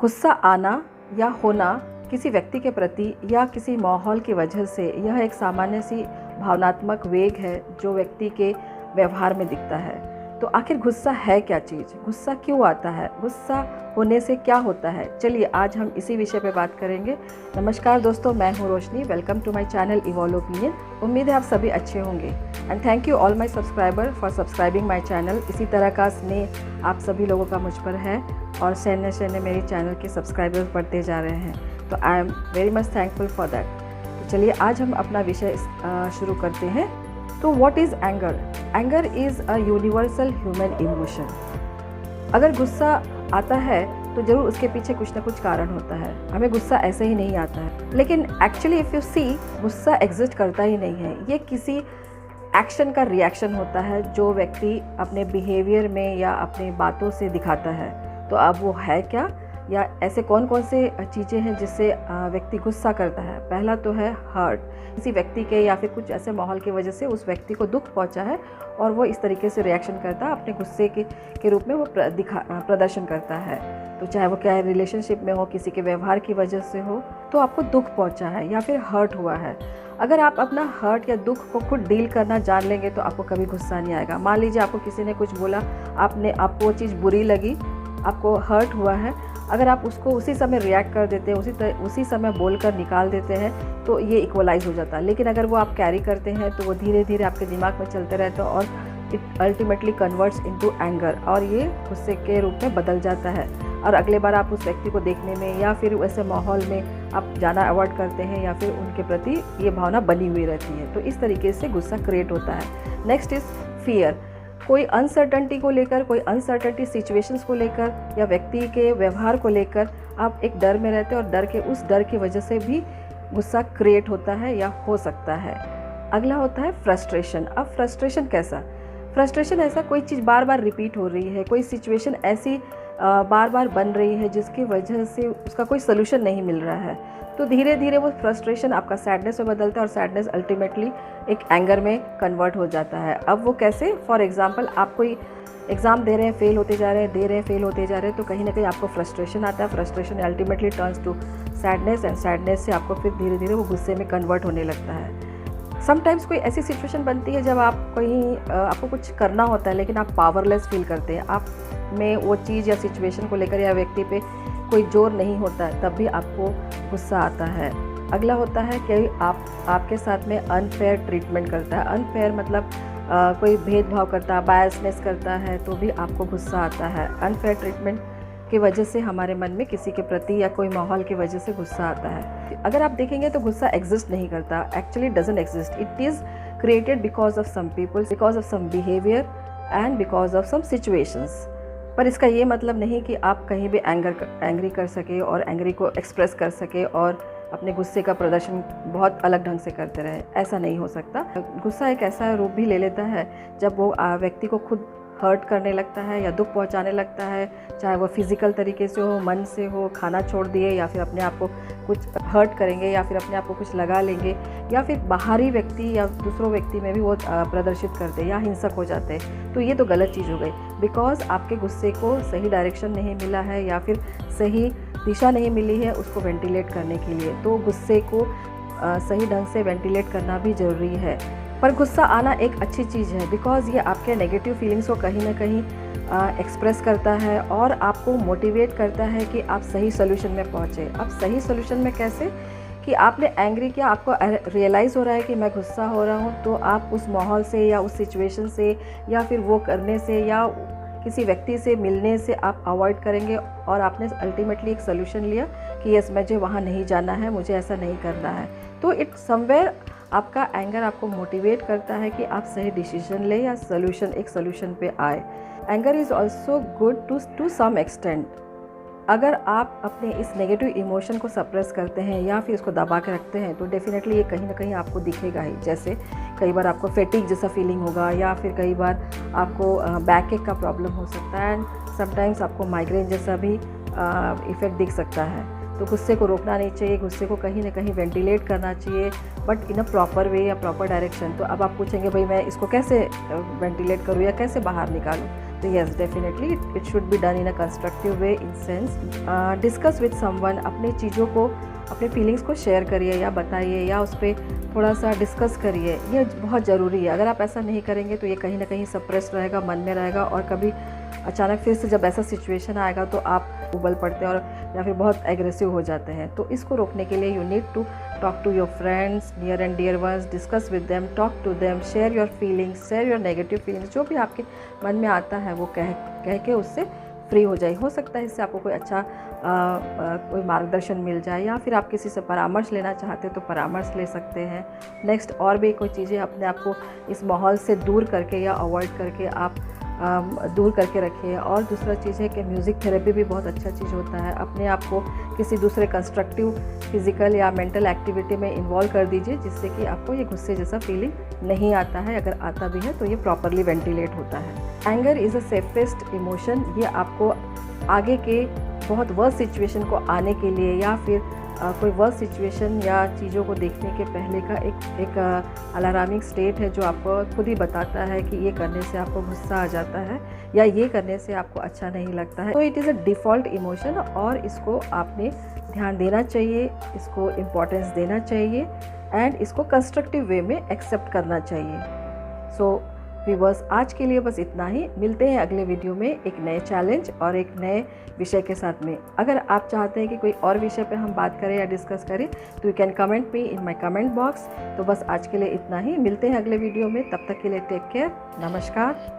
गुस्सा आना या होना किसी व्यक्ति के प्रति या किसी माहौल की वजह से यह एक सामान्य सी भावनात्मक वेग है जो व्यक्ति के व्यवहार में दिखता है। तो आखिर गुस्सा है क्या चीज़? गुस्सा क्यों आता है? गुस्सा होने से क्या होता है? चलिए आज हम इसी विषय पे बात करेंगे। नमस्कार दोस्तों, मैं हूँ Roshni. Welcome to my channel evolve opinion. उम्मीद है आप सभी अच्छे होंगे and thank you all my subscriber for subscribing my channel. इसी तरह का स्नेह आप सभी लोगों का मुझ पर है और शहने शहने मेरे चैनल के सब्सक्राइबर्स बढ़ते जा रहे हैं, तो I am very much thankful for that. तो चलिए आज हम अपना विषय शुरू करते हैं। तो what is anger? Anger is a universal human emotion. अगर गुस्सा आता है तो ज़रूर उसके पीछे कुछ ना कुछ कारण होता है। हमें गुस्सा ऐसे ही नहीं आता है, लेकिन एक्चुअली इफ़ यू सी, गुस्सा एग्जिस्ट करता ही नहीं है। ये किसी एक्शन का रिएक्शन होता है जो व्यक्ति अपने बिहेवियर में या अपनी बातों से दिखाता है। तो अब वो है क्या, या ऐसे कौन कौन से चीज़ें हैं जिससे व्यक्ति गुस्सा करता है? पहला तो है हर्ट। किसी व्यक्ति के या फिर कुछ ऐसे माहौल की वजह से उस व्यक्ति को दुख पहुंचा है और वो इस तरीके से रिएक्शन करता है, अपने गुस्से के रूप में वो प्रदर्शन करता है। तो चाहे वो क्या रिलेशनशिप में हो, किसी के व्यवहार की वजह से हो, तो आपको दुख पहुंचा है या फिर हर्ट हुआ है। अगर आप अपना हर्ट या दुख को खुद डील करना जान लेंगे तो आपको कभी गुस्सा नहीं आएगा। मान लीजिए आपको किसी ने कुछ बोला, आपको वो चीज़ बुरी लगी, आपको हर्ट हुआ है, अगर आप उसको उसी समय रिएक्ट कर देते हैं, उसी समय बोलकर निकाल देते हैं, तो ये इक्वलाइज हो जाता है। लेकिन अगर वो आप कैरी करते हैं तो वो धीरे धीरे आपके दिमाग में चलते रहता है और it ultimately converts into anger, और ये गुस्से के रूप में बदल जाता है। और अगले बार आप उस व्यक्ति को देखने में या फिर वैसे माहौल में आप जाना अवॉइड करते हैं या फिर उनके प्रति ये भावना बनी हुई रहती है। तो इस तरीके से गुस्सा क्रिएट होता है। Next is fear. कोई अनसर्टेनिटी को लेकर, कोई अनसर्टेनिटी सिचुएशंस को लेकर या व्यक्ति के व्यवहार को लेकर आप एक डर में रहते हैं और उस डर की वजह से भी गुस्सा क्रिएट होता है या हो सकता है। अगला होता है फ्रस्ट्रेशन। अब फ्रस्ट्रेशन कैसा? फ्रस्ट्रेशन ऐसा, कोई चीज़ बार बार रिपीट हो रही है, कोई सिचुएशन ऐसी बार बार बन रही है जिसकी वजह से उसका कोई सोल्यूशन नहीं मिल रहा है। तो धीरे धीरे वो फ्रस्ट्रेशन आपका सैडनेस में बदलता है और सैडनेस अल्टीमेटली एक एंगर में कन्वर्ट हो जाता है। अब वो कैसे? फॉर एग्जांपल, आप कोई एग्ज़ाम दे रहे हैं, फेल होते जा रहे हैं, दे रहे हैं, फेल होते जा रहे हैं, तो कहीं ना कहीं आपको फ्रस्ट्रेशन आता है। Frustration ultimately turns to sadness and sadness से आपको फिर धीरे धीरे वो गुस्से में कन्वर्ट होने लगता है। समटाइम्स कोई ऐसी सिचुएशन बनती है जब आप आपको कुछ करना होता है लेकिन आप पावरलेस फील करते हैं, आप में वो चीज़ या सिचुएशन को लेकर या व्यक्ति पे कोई जोर नहीं होता है, तब भी आपको गुस्सा आता है। अगला होता है कि आपके साथ में अनफेयर ट्रीटमेंट करता है। अनफेयर मतलब कोई भेदभाव करता है, बायसनेस करता है, तो भी आपको गुस्सा आता है। अनफेयर ट्रीटमेंट की वजह से हमारे मन में किसी के प्रति या कोई माहौल की वजह से गुस्सा आता है। अगर आप देखेंगे तो गुस्सा एग्जिस्ट नहीं करता, actually doesn't exist. It is created because of some people, because of some behaviour and because of some situations. पर इसका ये मतलब नहीं कि आप कहीं भी एंग्री कर सके और एंग्री को एक्सप्रेस कर सके और अपने गुस्से का प्रदर्शन बहुत अलग ढंग से करते रहे, ऐसा नहीं हो सकता। गुस्सा एक ऐसा रूप भी ले लेता है जब वो व्यक्ति को खुद हर्ट करने लगता है या दुख पहुंचाने लगता है, चाहे वो फिज़िकल तरीके से हो, मन से हो, खाना छोड़ दिए या फिर अपने आप को कुछ हर्ट करेंगे या फिर अपने आप को कुछ लगा लेंगे या फिर बाहरी व्यक्ति या दूसरों व्यक्ति में भी वो प्रदर्शित करते या हिंसक हो जाते हैं। तो ये तो गलत चीज़ हो गई, बिकॉज आपके गुस्से को सही डायरेक्शन नहीं मिला है या फिर सही दिशा नहीं मिली है उसको वेंटिलेट करने के लिए। तो गुस्से को सही ढंग से वेंटिलेट करना भी ज़रूरी है। पर गुस्सा आना एक अच्छी चीज़ है, बिकॉज़ ये आपके नेगेटिव फीलिंग्स को कहीं ना कहीं एक्सप्रेस करता है और आपको मोटिवेट करता है कि आप सही सोल्यूशन में पहुँचे। अब सही सोल्यूशन में कैसे? कि आपने एंग्री किया, आपको रियलाइज़ हो रहा है कि मैं गुस्सा हो रहा हूँ, तो आप उस माहौल से या उस सिचुएशन से या फिर वो करने से या किसी व्यक्ति से मिलने से आप अवॉइड करेंगे और आपने अल्टीमेटली एक सोल्यूशन लिया कि यस, मुझे वहाँ नहीं जाना है, मुझे ऐसा नहीं करना है। तो इट समवेयर आपका एंगर आपको मोटिवेट करता है कि आप सही डिसीजन लें या एक सोल्यूशन पे आए। Anger is also good to some extent. अगर आप अपने इस नेगेटिव इमोशन को सप्रेस करते हैं या फिर इसको दबा के रखते हैं तो डेफिनेटली ये कहीं ना कहीं आपको दिखेगा ही। जैसे कई बार आपको फेटिक जैसा फीलिंग होगा या फिर कई बार आपको बैक एक का प्रॉब्लम हो सकता है एंड समटाइम्स आपको माइग्रेन जैसा भी इफ़ेक्ट दिख सकता है। तो गुस्से को रोकना नहीं चाहिए, गुस्से को कहीं ना कहीं वेंटिलेट करना चाहिए, but in a proper way या प्रॉपर डायरेक्शन। तो अब आप पूछेंगे भाई मैं इसको कैसे वेंटिलेट करूँ या कैसे बाहर निकालूँ? तो yes definitely it should be done in a constructive way in sense discuss with someone, अपनी चीज़ों को, अपने फीलिंग्स को शेयर करिए या बताइए या उस पर थोड़ा सा डिस्कस करिए। ये बहुत ज़रूरी है। अगर आप ऐसा नहीं करेंगे तो ये कहीं ना कहीं सप्रेस रहेगा, मन में रहेगा, और कभी अचानक फिर से जब ऐसा सिचुएशन आएगा तो आप उबल पड़ते हैं और या फिर बहुत एग्रेसिव हो जाते हैं। तो इसको रोकने के लिए you need to talk to your friends, near and dear ones, discuss with them, talk to them, share your feelings, share your negative feelings, जो भी आपके मन में आता है वो कह के उससे फ्री हो जाए। हो सकता है इससे आपको कोई अच्छा कोई मार्गदर्शन मिल जाए, या फिर आप किसी से परामर्श लेना चाहते हैं तो परामर्श ले सकते हैं। नेक्स्ट और भी कोई चीज़ें अपने आप को इस माहौल से दूर करके या अवॉइड करके आप दूर करके रखिए। और दूसरा चीज़ है कि म्यूज़िक थेरेपी भी बहुत अच्छा चीज़ होता है। अपने आप को किसी दूसरे कंस्ट्रक्टिव फिज़िकल या मेंटल एक्टिविटी में इन्वॉल्व कर दीजिए, जिससे कि आपको ये गुस्से जैसा फीलिंग नहीं आता है। अगर आता भी है तो ये प्रॉपरली वेंटिलेट होता है। Anger is a safest emotion. ये आपको आगे के बहुत वर्स्ट सिचुएशन को आने के लिए या फिर कोई वर्स्ट सिचुएशन या चीज़ों को देखने के पहले का एक अलार्मिंग स्टेट है, जो आपको खुद ही बताता है कि ये करने से आपको गुस्सा आ जाता है या ये करने से आपको अच्छा नहीं लगता है। तो it is a default emotion और इसको आपने ध्यान देना चाहिए, इसको इम्पोर्टेंस देना चाहिए एंड इसको कंस्ट्रक्टिव वे में एक्सेप्ट करना चाहिए। सो व्यूअर्स, आज के लिए बस इतना ही। मिलते हैं अगले वीडियो में एक नए चैलेंज और एक नए विषय के साथ में। अगर आप चाहते हैं कि कोई और विषय पे हम बात करें या डिस्कस करें तो you can comment me in my comment box. तो बस आज के लिए इतना ही। मिलते हैं अगले वीडियो में, तब तक के लिए टेक केयर, नमस्कार।